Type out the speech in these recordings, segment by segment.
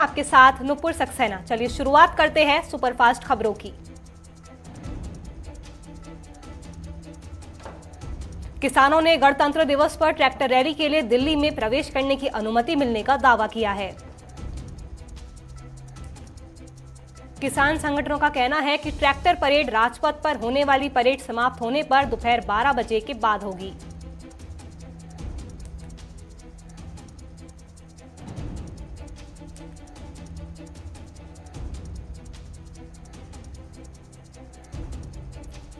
आपके साथ नुपुर सक्सेना। चलिए शुरुआत करते हैं सुपरफास्ट खबरों की। किसानों ने गणतंत्र दिवस पर ट्रैक्टर रैली के लिए दिल्ली में प्रवेश करने की अनुमति मिलने का दावा किया है। किसान संगठनों का कहना है कि ट्रैक्टर परेड राजपथ पर होने वाली परेड समाप्त होने पर दोपहर 12 बजे के बाद होगी।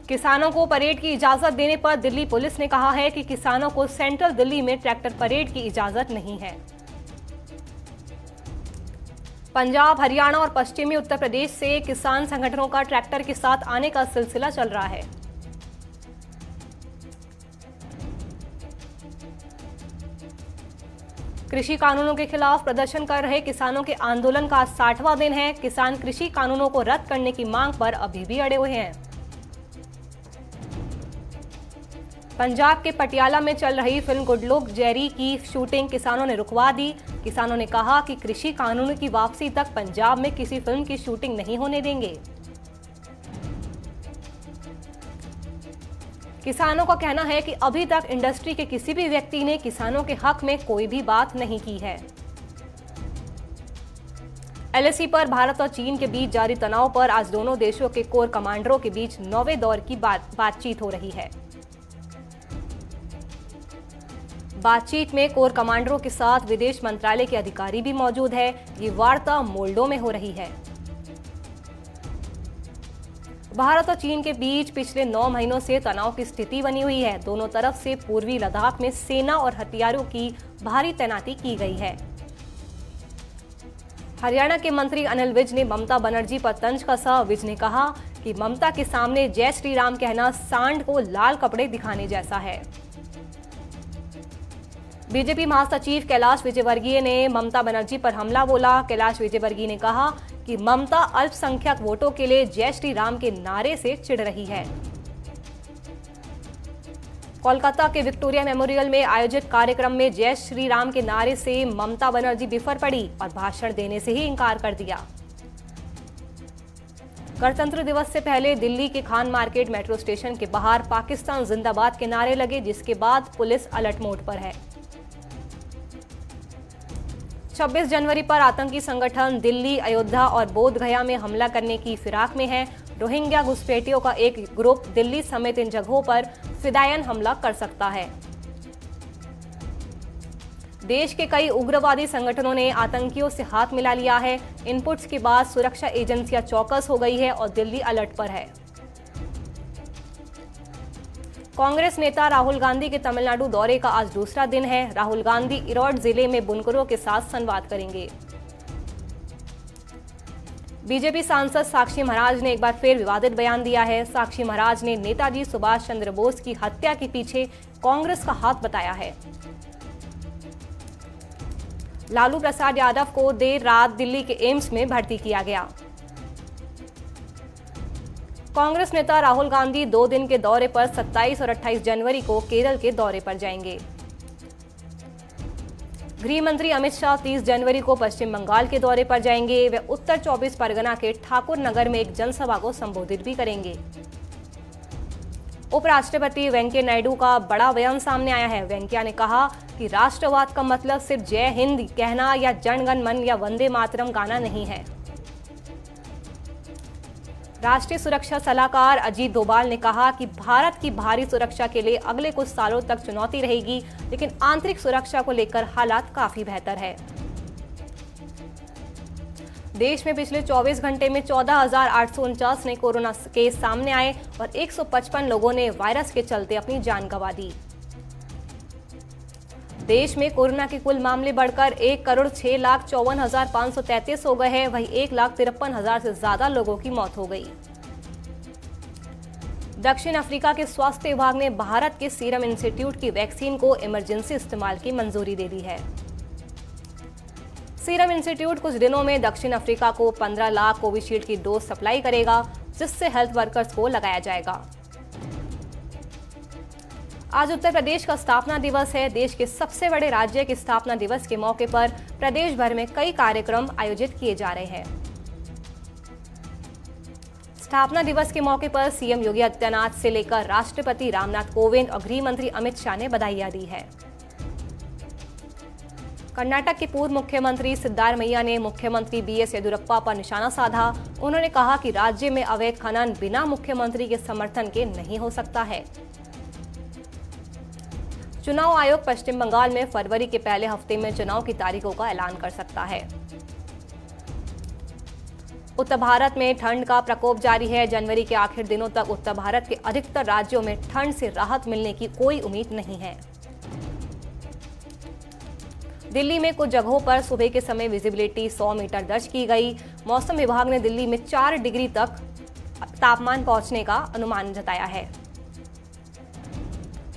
किसानों को परेड की इजाजत देने पर दिल्ली पुलिस ने कहा है कि किसानों को सेंट्रल दिल्ली में ट्रैक्टर परेड की इजाजत नहीं है। पंजाब, हरियाणा और पश्चिमी उत्तर प्रदेश से किसान संगठनों का ट्रैक्टर के साथ आने का सिलसिला चल रहा है। कृषि कानूनों के खिलाफ प्रदर्शन कर रहे किसानों के आंदोलन का 60वां दिन है। किसान कृषि कानूनों को रद्द करने की मांग पर अभी भी अड़े हुए हैं। पंजाब के पटियाला में चल रही फिल्म गुड लुक जेरी की शूटिंग किसानों ने रुकवा दी। किसानों ने कहा कि कृषि कानून की वापसी तक पंजाब में किसी फिल्म की शूटिंग नहीं होने देंगे। किसानों का कहना है कि अभी तक इंडस्ट्री के किसी भी व्यक्ति ने किसानों के हक में कोई भी बात नहीं की है। एलएसी पर भारत और चीन के बीच जारी तनाव पर आज दोनों देशों के कोर कमांडरों के बीच 9वें दौर की बातचीत हो रही है। बातचीत में कोर कमांडरों के साथ विदेश मंत्रालय के अधिकारी भी मौजूद है। ये वार्ता मोल्डो में हो रही है। भारत और चीन के बीच पिछले 9 महीनों से तनाव की स्थिति बनी हुई है। दोनों तरफ से पूर्वी लद्दाख में सेना और हथियारों की भारी तैनाती की गई है। हरियाणा के मंत्री अनिल विज ने ममता बनर्जी पर तंज कसा। विज ने कहा कि ममता के सामने जय श्री राम कहना सांड को लाल कपड़े दिखाने जैसा है। बीजेपी महासचिव कैलाश विजयवर्गीय ने ममता बनर्जी पर हमला बोला। कैलाश विजयवर्गीय ने कहा कि ममता अल्पसंख्यक वोटों के लिए जय श्री राम के नारे से चिढ़ रही है। कोलकाता के विक्टोरिया मेमोरियल में आयोजित कार्यक्रम में जय श्री राम के नारे से ममता बनर्जी बिफर पड़ी और भाषण देने से ही इंकार कर दिया। गणतंत्र दिवस से पहले दिल्ली के खान मार्केट मेट्रो स्टेशन के बाहर पाकिस्तान जिंदाबाद के नारे लगे, जिसके बाद पुलिस अलर्ट मोड पर है। 26 जनवरी पर आतंकी संगठन दिल्ली, अयोध्या और बोध गया में हमला करने की फिराक में है। रोहिंग्या घुसपैठियों का एक ग्रुप दिल्ली समेत इन जगहों पर फिदायन हमला कर सकता है। देश के कई उग्रवादी संगठनों ने आतंकियों से हाथ मिला लिया है। इनपुट्स के बाद सुरक्षा एजेंसियां चौकस हो गई है और दिल्ली अलर्ट पर है। कांग्रेस नेता राहुल गांधी के तमिलनाडु दौरे का आज दूसरा दिन है। राहुल गांधी इरोड जिले में बुनकरों के साथ संवाद करेंगे। बीजेपी सांसद साक्षी महाराज ने एक बार फिर विवादित बयान दिया है। साक्षी महाराज ने नेताजी सुभाष चंद्र बोस की हत्या के पीछे कांग्रेस का हाथ बताया है। लालू प्रसाद यादव को देर रात दिल्ली के एम्स में भर्ती किया गया। कांग्रेस नेता राहुल गांधी 2 दिन के दौरे पर 27 और 28 जनवरी को केरल के दौरे पर जाएंगे। गृह मंत्री अमित शाह 30 जनवरी को पश्चिम बंगाल के दौरे पर जाएंगे। वे उत्तर 24 परगना के ठाकुर नगर में एक जनसभा को संबोधित भी करेंगे। उपराष्ट्रपति वेंकैया नायडू का बड़ा बयान सामने आया है। वेंकैया ने कहा कि राष्ट्रवाद का मतलब सिर्फ जय हिंद कहना या जन गण मन या वंदे मातरम गाना नहीं है। राष्ट्रीय सुरक्षा सलाहकार अजीत डोभाल ने कहा कि भारत की भारी सुरक्षा के लिए अगले कुछ सालों तक चुनौती रहेगी, लेकिन आंतरिक सुरक्षा को लेकर हालात काफी बेहतर है। देश में पिछले 24 घंटे में 14,849 नए कोरोना केस सामने आए और 155 लोगों ने वायरस के चलते अपनी जान गंवा दी। देश में कोरोना के कुल मामले बढ़कर 1,06,54,533 हो गए हैं। वहीं 1,53,000 से ज्यादा लोगों की मौत हो गई। दक्षिण अफ्रीका के स्वास्थ्य विभाग ने भारत के सीरम इंस्टीट्यूट की वैक्सीन को इमरजेंसी इस्तेमाल की मंजूरी दे दी है। सीरम इंस्टीट्यूट कुछ दिनों में दक्षिण अफ्रीका को 15 लाख कोविशील्ड की डोज सप्लाई करेगा, जिससे हेल्थ वर्कर्स को लगाया जाएगा। आज उत्तर प्रदेश का स्थापना दिवस है। देश के सबसे बड़े राज्य के स्थापना दिवस के मौके पर प्रदेश भर में कई कार्यक्रम आयोजित किए जा रहे हैं। स्थापना दिवस के मौके पर सीएम योगी आदित्यनाथ से लेकर राष्ट्रपति रामनाथ कोविंद और गृह मंत्री अमित शाह ने बधाइयां दी है। कर्नाटक के पूर्व मुख्यमंत्री सिद्धारमैया ने मुख्यमंत्री बीएस येदियुरप्पा पर निशाना साधा। उन्होंने कहा कि राज्य में अवैध खनन बिना मुख्यमंत्री के समर्थन के नहीं हो सकता है। चुनाव आयोग पश्चिम बंगाल में फरवरी के पहले हफ्ते में चुनाव की तारीखों का ऐलान कर सकता है। उत्तर भारत में ठंड का प्रकोप जारी है। जनवरी के आखिर दिनों तक उत्तर भारत के अधिकतर राज्यों में ठंड से राहत मिलने की कोई उम्मीद नहीं है। दिल्ली में कुछ जगहों पर सुबह के समय विजिबिलिटी 100 मीटर दर्ज की गई। मौसम विभाग ने दिल्ली में 4 डिग्री तक तापमान पहुंचने का अनुमान जताया है।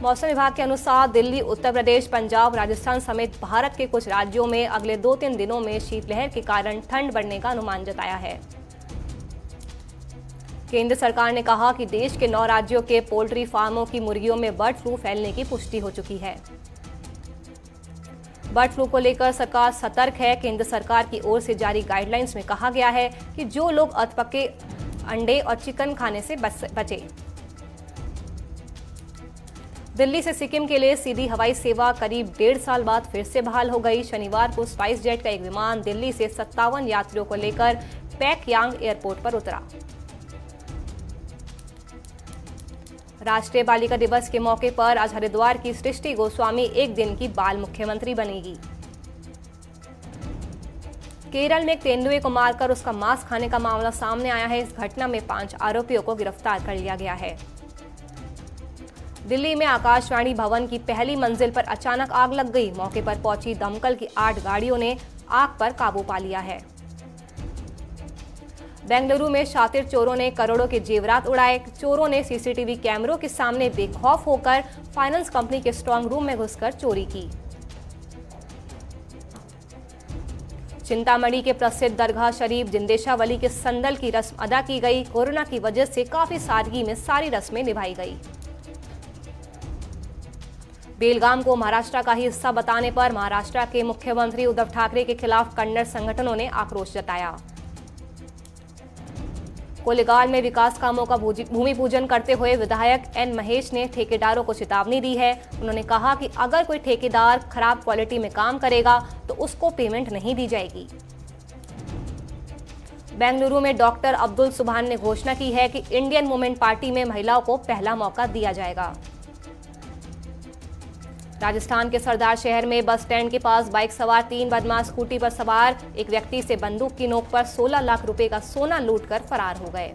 मौसम विभाग के अनुसार दिल्ली, उत्तर प्रदेश, पंजाब, राजस्थान समेत भारत के कुछ राज्यों में अगले 2-3 दिनों में शीतलहर के कारण ठंड बढ़ने का अनुमान जताया है। केंद्र सरकार ने कहा कि देश के 9 राज्यों के पोल्ट्री फार्मों की मुर्गियों में बर्ड फ्लू फैलने की पुष्टि हो चुकी है। बर्ड फ्लू को लेकर सरकार सतर्क है। केंद्र सरकार की ओर से जारी गाइडलाइंस में कहा गया है कि जो लोग अधपके अंडे और चिकन खाने से बचे। दिल्ली से सिक्किम के लिए सीधी हवाई सेवा करीब 1.5 साल बाद फिर से बहाल हो गई। शनिवार को स्पाइस जेट का एक विमान दिल्ली से 57 यात्रियों को लेकर पैकयांग एयरपोर्ट पर उतरा। राष्ट्रीय बालिका दिवस के मौके पर आज हरिद्वार की सृष्टि गोस्वामी एक दिन की बाल मुख्यमंत्री बनेगी। केरल में एक तेंदुए को मारकर उसका मांस खाने का मामला सामने आया है। इस घटना में 5 आरोपियों को गिरफ्तार कर लिया गया है। दिल्ली में आकाशवाणी भवन की पहली मंजिल पर अचानक आग लग गई। मौके पर पहुंची दमकल की 8 गाड़ियों ने आग पर काबू पा लिया है। बेंगलुरु में शातिर चोरों ने करोड़ों के जेवरात उड़ाए। चोरों ने सीसीटीवी कैमरों के सामने बेखौफ होकर फाइनेंस कंपनी के स्ट्रांग रूम में घुसकर चोरी की। चिंतामणि के प्रसिद्ध दरगाह शरीफ जिंदेशावली के संदल की रस्म अदा की गई। कोरोना की वजह से काफी सादगी में सारी रस्में निभाई गई। बेलगाम को महाराष्ट्र का ही हिस्सा बताने पर महाराष्ट्र के मुख्यमंत्री उद्धव ठाकरे के खिलाफ कन्नड़ संगठनों ने आक्रोश जताया। कोलेगाल में विकास कामों का भूमि पूजन करते हुए विधायक एन महेश ने ठेकेदारों को चेतावनी दी है। उन्होंने कहा कि अगर कोई ठेकेदार खराब क्वालिटी में काम करेगा तो उसको पेमेंट नहीं दी जाएगी। बेंगलुरु में डॉक्टर अब्दुल सुभान ने घोषणा की है कि इंडियन वुमेन पार्टी में महिलाओं को पहला मौका दिया जाएगा। राजस्थान के सरदार शहर में बस स्टैंड के पास बाइक सवार 3 बदमाश स्कूटी पर सवार एक व्यक्ति से बंदूक की नोक पर 16 लाख रुपए का सोना लूटकर फरार हो गए।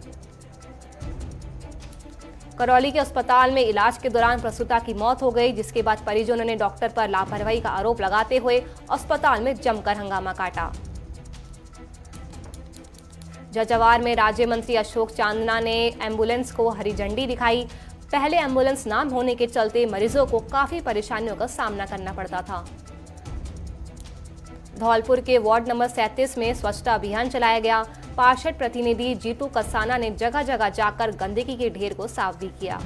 करौली के अस्पताल में इलाज के दौरान प्रसूता की मौत हो गई, जिसके बाद परिजनों ने डॉक्टर पर लापरवाही का आरोप लगाते हुए अस्पताल में जमकर हंगामा काटा। झाझावाड़ में राज्य मंत्री अशोक चांदना ने एम्बुलेंस को हरी झंडी दिखाई। पहले एम्बुलेंस ना होने के चलते मरीजों को काफी परेशानियों का सामना करना पड़ता था। धौलपुर के वार्ड नंबर 37 में स्वच्छता अभियान चलाया गया। पार्षद प्रतिनिधि जीतू कसाना ने जगह जगह जाकर गंदगी के ढेर को साफ भी किया।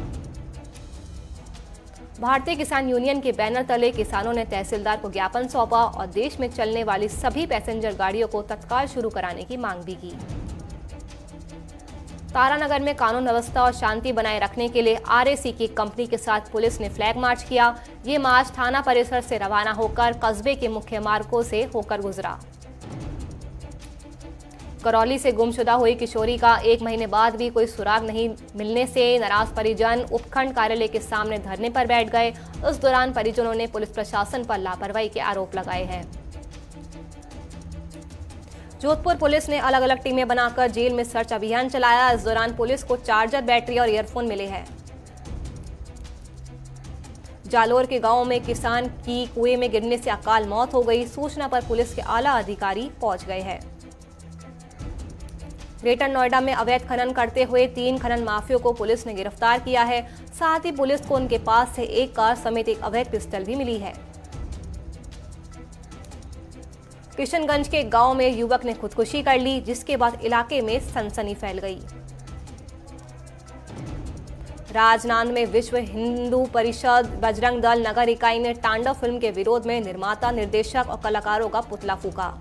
भारतीय किसान यूनियन के बैनर तले किसानों ने तहसीलदार को ज्ञापन सौंपा और देश में चलने वाली सभी पैसेंजर गाड़ियों को तत्काल शुरू कराने की मांग भी की। तारानगर में कानून व्यवस्था और शांति बनाए रखने के लिए आरएसी की कंपनी के साथ पुलिस ने फ्लैग मार्च किया। ये मार्च थाना परिसर से रवाना होकर कस्बे के मुख्य मार्गों से होकर गुजरा। करौली से गुमशुदा हुई किशोरी का 1 महीने बाद भी कोई सुराग नहीं मिलने से नाराज परिजन उपखंड कार्यालय के सामने धरने पर बैठ गए। उस दौरान परिजनों ने पुलिस प्रशासन पर लापरवाही के आरोप लगाए हैं। जोधपुर पुलिस ने अलग अलग टीमें बनाकर जेल में सर्च अभियान चलाया। इस दौरान पुलिस को चार्जर, बैटरी और ईयरफोन मिले हैं। जालोर के गांव में किसान की कुएं में गिरने से अकाल मौत हो गई। सूचना पर पुलिस के आला अधिकारी पहुंच गए हैं। ग्रेटर नोएडा में अवैध खनन करते हुए 3 खनन माफियों को पुलिस ने गिरफ्तार किया है। साथ ही पुलिस को उनके पास से एक कार समेत एक अवैध पिस्टल भी मिली है। किशनगंज के गांव में युवक ने खुदकुशी कर ली, जिसके बाद इलाके में सनसनी फैल गई। राजनांद में विश्व हिंदू परिषद बजरंग दल नगर इकाई ने तांडव फिल्म के विरोध में निर्माता, निर्देशक और कलाकारों का पुतला फूका।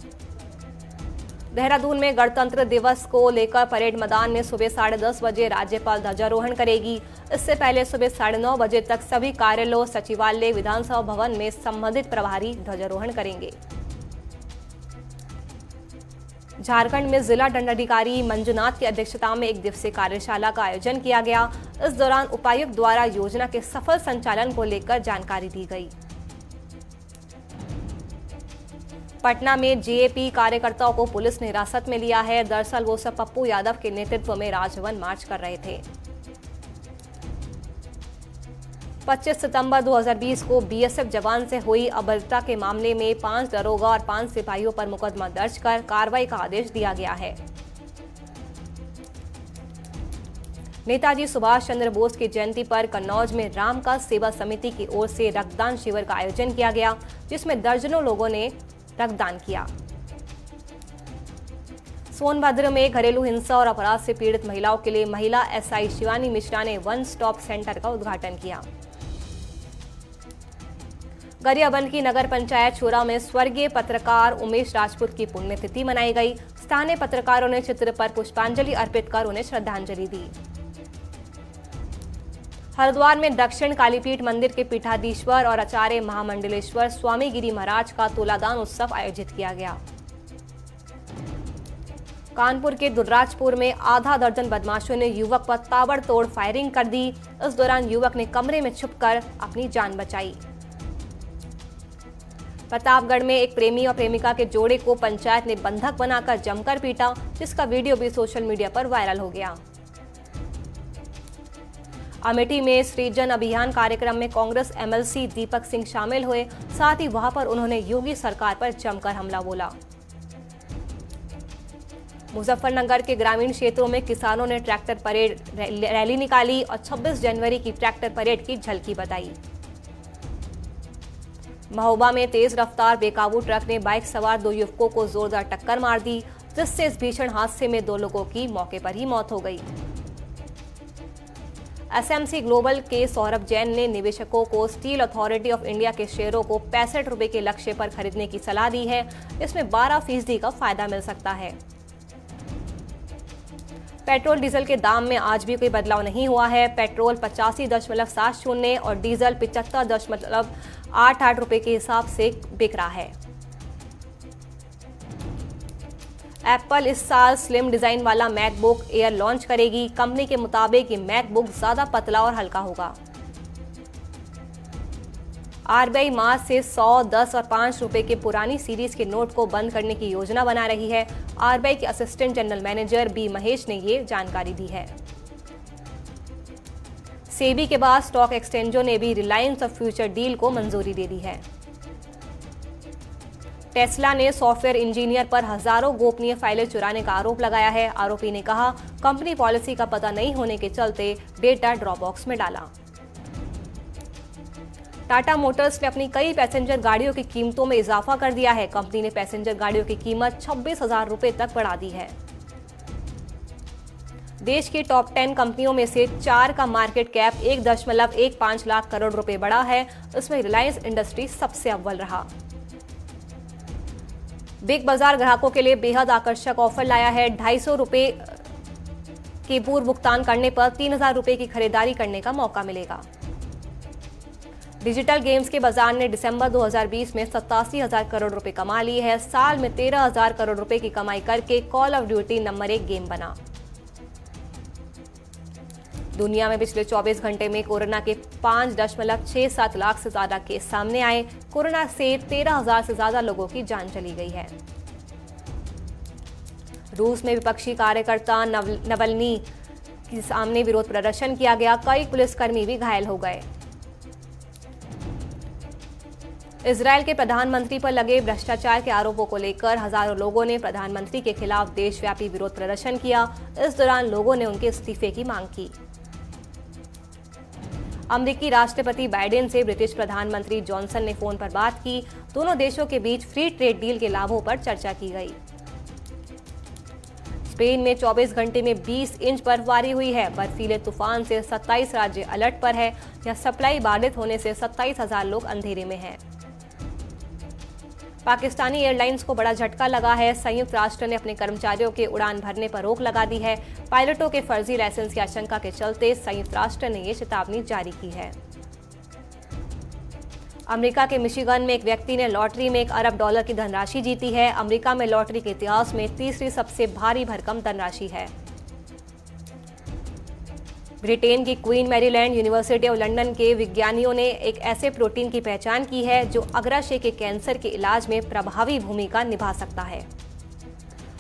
देहरादून में गणतंत्र दिवस को लेकर परेड मैदान में सुबह 10:30 बजे राज्यपाल ध्वजारोहण करेगी। इससे पहले सुबह 9:30 बजे तक सभी कार्यालयों, सचिवालय, विधानसभा भवन में संबंधित प्रभारी ध्वजारोहण करेंगे। झारखंड में जिला दंडाधिकारी मंजुनाथ की अध्यक्षता में एक दिवसीय कार्यशाला का आयोजन किया गया। इस दौरान उपायुक्त द्वारा योजना के सफल संचालन को लेकर जानकारी दी गई। पटना में जेएपी कार्यकर्ताओं को पुलिस ने हिरासत में लिया है। दरअसल वो सब पप्पू यादव के नेतृत्व में राजभवन मार्च कर रहे थे। 25 सितंबर 2020 को बीएसएफ जवान से हुई अभद्रता के मामले में 5 दरोगा और 5 सिपाहियों पर मुकदमा दर्ज कर कार्रवाई का आदेश दिया गया है। नेताजी सुभाष चंद्र बोस की जयंती पर कन्नौज में राम का सेवा समिति की ओर से रक्तदान शिविर का आयोजन किया गया, जिसमें दर्जनों लोगों ने रक्तदान किया। सोनभद्र में घरेलू हिंसा और अपराध से पीड़ित महिलाओं के लिए महिला एसआई शिवानी मिश्रा ने वन स्टॉप सेंटर का उद्घाटन किया। गरियाबंद की नगर पंचायत छोरा में स्वर्गीय पत्रकार उमेश राजपूत की पुण्यतिथि मनाई गई। स्थानीय पत्रकारों ने चित्र पर पुष्पांजलि अर्पित कर उन्हें श्रद्धांजलि दी। हरिद्वार में दक्षिण कालीपीठ मंदिर के पीठाधीश्वर और आचार्य महामंडलेश्वर स्वामी गिरी महाराज का तुलादान उत्सव आयोजित किया गया। कानपुर के दुर्राजपुर में आधा दर्जन बदमाशों ने युवक पर ताबड़तोड़ फायरिंग कर दी। इस दौरान युवक ने कमरे में छुपकर अपनी जान बचाई। प्रतापगढ़ में एक प्रेमी और प्रेमिका के जोड़े को पंचायत ने बंधक बनाकर जमकर पीटा, जिसका वीडियो भी सोशल मीडिया पर वायरल हो गया। अमेठी में सृजन अभियान कार्यक्रम में कांग्रेस एमएलसी दीपक सिंह शामिल हुए। साथ ही वहां पर उन्होंने योगी सरकार पर जमकर हमला बोला। मुजफ्फरनगर के ग्रामीण क्षेत्रों में किसानों ने ट्रैक्टर परेड रैली निकाली और 26 जनवरी की ट्रैक्टर परेड की झलकी बताई। महोबा में तेज रफ्तार बेकाबू ट्रक ने बाइक सवार 2 युवकों को जोरदार टक्कर मार दी, जिससे इस भीषण हादसे में 2 लोगों की मौके पर ही मौत हो गई। एसएमसी ग्लोबल के सौरभ जैन ने निवेशकों को स्टील अथॉरिटी ऑफ इंडिया के शेयरों को 65 रुपए के लक्ष्य पर खरीदने की सलाह दी है। इसमें 12% का फायदा मिल सकता है। पेट्रोल डीजल के दाम में आज भी कोई बदलाव नहीं हुआ है। पेट्रोल 85.70 और डीजल 75.88 रुपए के हिसाब से बिक रहा है। एप्पल इस साल स्लिम डिजाइन वाला मैकबुक एयर लॉन्च करेगी। कंपनी के मुताबिक ये मैकबुक ज्यादा पतला और हल्का होगा। आरबीआई मार्च से 100, 10 और 5 रुपए के पुरानी सीरीज के नोट को बंद करने की योजना बना रही है। आरबीआई के assistant general manager B Mahesh ने ये जानकारी दी है। सेबी के बाद स्टॉक एक्सचेंजों ने भी रिलायंस और फ्यूचर डील को मंजूरी दे दी है। टेस्ला ने सॉफ्टवेयर इंजीनियर पर हजारों गोपनीय फाइलें चुराने का आरोप लगाया है। आरोपी ने कहा, कंपनी पॉलिसी का पता नहीं होने के चलते डेटा ड्रॉपबॉक्स में डाला। टाटा मोटर्स ने अपनी कई पैसेंजर गाड़ियों की कीमतों में इजाफा कर दिया है। कंपनी ने पैसेंजर गाड़ियों की कीमत 26,000 रुपए तक बढ़ा दी है। देश की टॉप 10 कंपनियों में से 4 का मार्केट कैप 1.15 लाख करोड़ रुपए बढ़ा है। इसमें रिलायंस इंडस्ट्री सबसे अव्वल रहा। बिग बाजार ग्राहकों के लिए बेहद आकर्षक ऑफर लाया है। 250 रुपए के पूर्व भुगतान करने पर 3,000 रुपए की खरीदारी करने का मौका मिलेगा। डिजिटल गेम्स के बाजार ने दिसंबर 2020 में 87,000 करोड़ रुपए कमा लिए है। साल में 13,000 करोड़ रुपए की कमाई करके call of duty number 1 game बना। दुनिया में पिछले 24 घंटे में कोरोना के 5.67 लाख से ज्यादा केस सामने आए। कोरोना से 13,000 से ज्यादा लोगों की जान चली गई है। रूस में विपक्षी कार्यकर्ता नवल्नी के सामने विरोध प्रदर्शन किया गया। कई पुलिसकर्मी भी घायल हो गए। इजरायल के प्रधानमंत्री पर लगे भ्रष्टाचार के आरोपों को लेकर हजारों लोगों ने प्रधानमंत्री के खिलाफ देशव्यापी विरोध प्रदर्शन किया। इस दौरान लोगों ने उनके इस्तीफे की मांग की। अमेरिकी राष्ट्रपति बाइडेन से ब्रिटिश प्रधानमंत्री जॉनसन ने फोन पर बात की। दोनों देशों के बीच फ्री ट्रेड डील के लाभों पर चर्चा की गई। स्पेन में 24 घंटे में 20 इंच बर्फबारी हुई है। बर्फीले तूफान से 27 राज्य अलर्ट पर है। यह सप्लाई बाधित होने से 27,000 लोग अंधेरे में हैं। पाकिस्तानी एयरलाइंस को बड़ा झटका लगा है। संयुक्त राष्ट्र ने अपने कर्मचारियों के उड़ान भरने पर रोक लगा दी है। पायलटों के फर्जी लाइसेंस की आशंका के चलते संयुक्त राष्ट्र ने ये चेतावनी जारी की है। अमेरिका के मिशिगन में एक व्यक्ति ने लॉटरी में $1 अरब की धनराशि जीती है। अमेरिका में लॉटरी के इतिहास में तीसरी सबसे भारी भरकम धनराशि है। ब्रिटेन की queen Maryland university of London के विज्ञानियों ने एक ऐसे प्रोटीन की पहचान की है जो अग्राशय के कैंसर के इलाज में प्रभावी भूमिका निभा सकता है।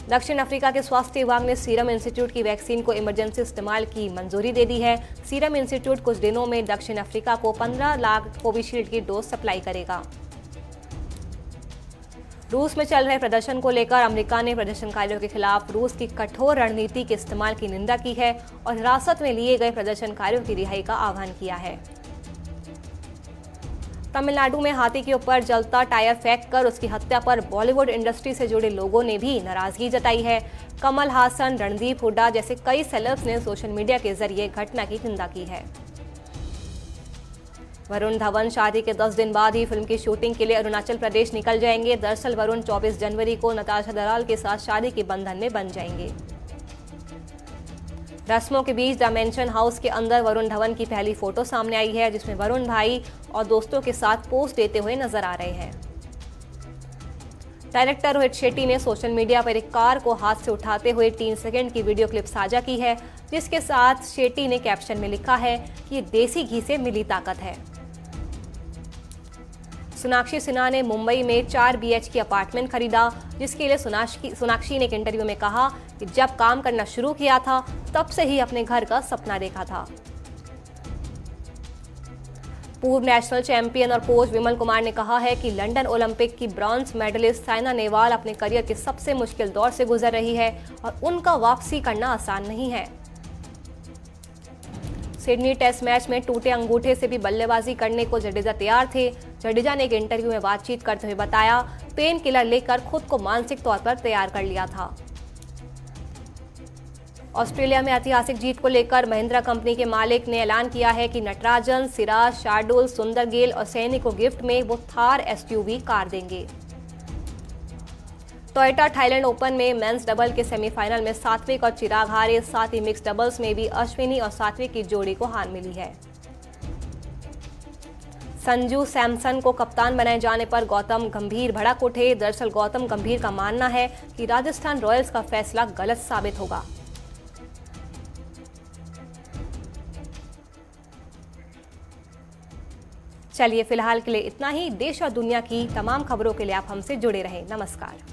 दक्षिण अफ्रीका के स्वास्थ्य विभाग ने सीरम इंस्टीट्यूट की वैक्सीन को इमरजेंसी इस्तेमाल की मंजूरी दे दी है। सीरम इंस्टीट्यूट कुछ दिनों में दक्षिण अफ्रीका को 15 लाख कोविशील्ड की डोज सप्लाई करेगा। रूस में चल रहे प्रदर्शन को लेकर अमेरिका ने प्रदर्शनकारियों के खिलाफ रूस की कठोर रणनीति के इस्तेमाल की निंदा की है और हिरासत में लिए गए प्रदर्शनकारियों की रिहाई का आह्वान किया है। तमिलनाडु में हाथी के ऊपर जलता टायर फेंक कर उसकी हत्या पर बॉलीवुड इंडस्ट्री से जुड़े लोगों ने भी नाराजगी जताई है। कमल हासन, रणदीप हुड्डा जैसे कई सेलेब्स ने सोशल मीडिया के जरिए घटना की निंदा की है। वरुण धवन शादी के 10 दिन बाद ही फिल्म की शूटिंग के लिए अरुणाचल प्रदेश निकल जाएंगे। दरअसल वरुण 24 जनवरी को नताशा दलाल के साथ शादी के बंधन में बंध जाएंगे। रस्मों के बीच द मेंशन हाउस के अंदर वरुण धवन की पहली फोटो सामने आई है, जिसमें वरुण भाई और दोस्तों के साथ पोस्ट देते हुए नजर आ रहे हैं। डायरेक्टर रोहित शेट्टी ने सोशल मीडिया पर एक कार को हाथ से उठाते हुए 3 सेकंड की वीडियो क्लिप साझा की है, जिसके साथ शेट्टी ने कैप्शन में लिखा है कि देसी घी से मिली ताकत है। सोनाक्षी सिन्हा ने मुंबई में 4 BHK अपार्टमेंट खरीदा, जिसके लिए सोनाक्षी ने एक इंटरव्यू में कहा कि जब काम करना शुरू किया था तब से ही अपने घर का सपना देखा था। पूर्व नेशनल चैंपियन और कोच विमल कुमार ने कहा है कि लंदन ओलंपिक की ब्रॉन्ज मेडलिस्ट साइना नेहवाल अपने करियर के सबसे मुश्किल दौर से गुजर रही है और उनका वापसी करना आसान नहीं है। सिडनी टेस्ट मैच में टूटे अंगूठे से भी बल्लेबाजी करने को जडेजा तैयार थे। जडेजा ने एक इंटरव्यू में बातचीत करते हुए बताया, पेन किलर लेकर खुद को मानसिक तौर पर तैयार कर लिया था। ऑस्ट्रेलिया में ऐतिहासिक जीत को लेकर महिंद्रा कंपनी के मालिक ने ऐलान किया है कि नटराजन, सिराज, शार्दुल, सुंदर गेल और सैनी को गिफ्ट में वो थार SUV कार देंगे। टोयोटा थाईलैंड ओपन में मेंस डबल के सेमीफाइनल में सात्विक और चिराग हारे। साथ ही मिक्स डबल्स में भी अश्विनी और सात्विक की जोड़ी को हार मिली है। संजू सैमसन को कप्तान बनाए जाने पर गौतम गंभीर भड़क उठे। दरअसल गौतम गंभीर का मानना है कि राजस्थान रॉयल्स का फैसला गलत साबित होगा। चलिए फिलहाल के लिए इतना ही। देश और दुनिया की तमाम खबरों के लिए आप हमसे जुड़े रहें। नमस्कार।